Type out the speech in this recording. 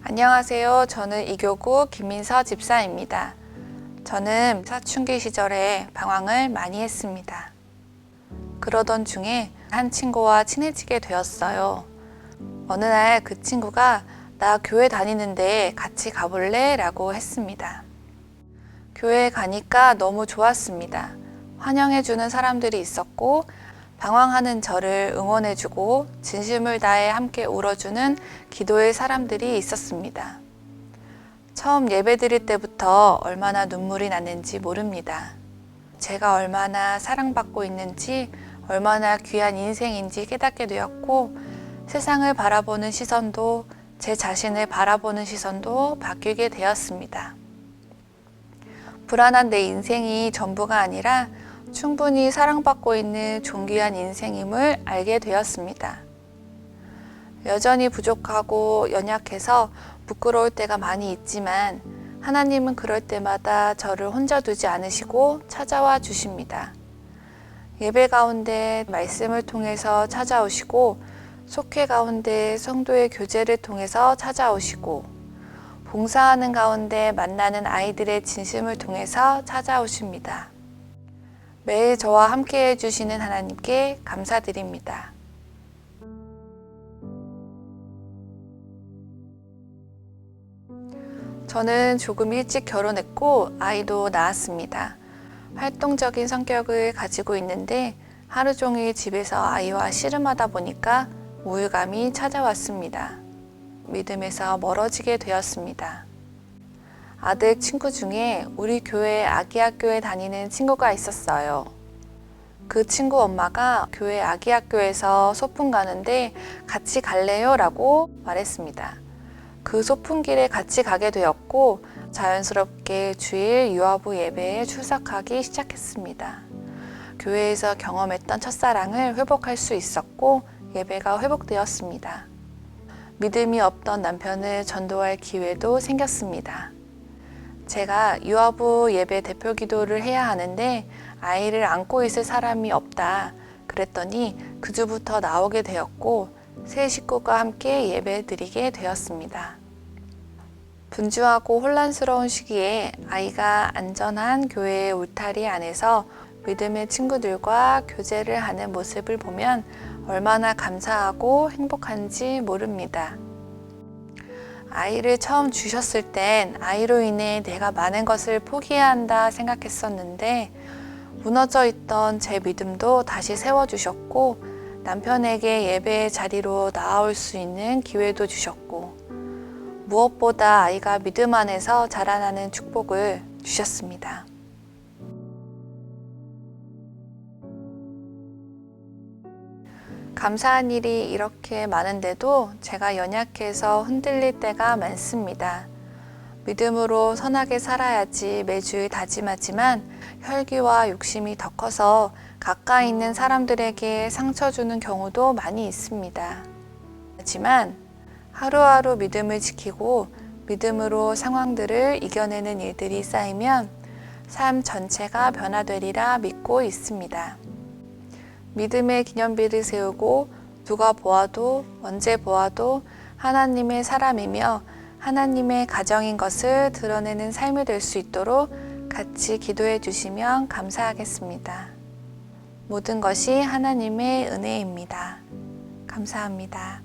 안녕하세요. 저는 이교구 김민서 집사입니다. 저는 사춘기 시절에 방황을 많이 했습니다. 그러던 중에 한 친구와 친해지게 되었어요. 어느 날 그 친구가 나 교회 다니는데 같이 가볼래? 라고 했습니다. 교회에 가니까 너무 좋았습니다. 환영해주는 사람들이 있었고 방황하는 저를 응원해주고 진심을 다해 함께 울어주는 기도의 사람들이 있었습니다. 처음 예배 드릴 때부터 얼마나 눈물이 났는지 모릅니다. 제가 얼마나 사랑받고 있는지, 얼마나 귀한 인생인지 깨닫게 되었고, 세상을 바라보는 시선도, 제 자신을 바라보는 시선도 바뀌게 되었습니다. 불안한 내 인생이 전부가 아니라 충분히 사랑받고 있는 존귀한 인생임을 알게 되었습니다. 여전히 부족하고 연약해서 부끄러울 때가 많이 있지만 하나님은 그럴 때마다 저를 혼자 두지 않으시고 찾아와 주십니다. 예배 가운데 말씀을 통해서 찾아오시고 속회 가운데 성도의 교제를 통해서 찾아오시고 봉사하는 가운데 만나는 아이들의 진심을 통해서 찾아오십니다. 매일 저와 함께 해주시는 하나님께 감사드립니다. 저는 조금 일찍 결혼했고 아이도 낳았습니다. 활동적인 성격을 가지고 있는데 하루 종일 집에서 아이와 씨름하다 보니까 우울감이 찾아왔습니다. 믿음에서 멀어지게 되었습니다. 아들 친구 중에 우리 교회 아기학교에 다니는 친구가 있었어요. 그 친구 엄마가 교회 아기학교에서 소풍 가는데 같이 갈래요? 라고 말했습니다. 그 소풍길에 같이 가게 되었고 자연스럽게 주일 유아부 예배에 출석하기 시작했습니다. 교회에서 경험했던 첫사랑을 회복할 수 있었고 예배가 회복되었습니다. 믿음이 없던 남편을 전도할 기회도 생겼습니다. 제가 유아부 예배 대표 기도를 해야 하는데 아이를 안고 있을 사람이 없다. 그랬더니 그 주부터 나오게 되었고 세 식구가 함께 예배 드리게 되었습니다. 분주하고 혼란스러운 시기에 아이가 안전한 교회의 울타리 안에서 믿음의 친구들과 교제를 하는 모습을 보면 얼마나 감사하고 행복한지 모릅니다. 아이를 처음 주셨을 땐 아이로 인해 내가 많은 것을 포기해야 한다 생각했었는데 무너져 있던 제 믿음도 다시 세워주셨고 남편에게 예배의 자리로 나아올 수 있는 기회도 주셨고 무엇보다 아이가 믿음 안에서 자라나는 축복을 주셨습니다. 감사한 일이 이렇게 많은데도 제가 연약해서 흔들릴 때가 많습니다. 믿음으로 선하게 살아야지 매주 다짐하지만 혈기와 욕심이 더 커서 가까이 있는 사람들에게 상처 주는 경우도 많이 있습니다. 하지만 하루하루 믿음을 지키고 믿음으로 상황들을 이겨내는 일들이 쌓이면 삶 전체가 변화되리라 믿고 있습니다. 믿음의 기념비를 세우고 누가 보아도 언제 보아도 하나님의 사람이며 하나님의 가정인 것을 드러내는 삶이 될 수 있도록 같이 기도해 주시면 감사하겠습니다. 모든 것이 하나님의 은혜입니다. 감사합니다.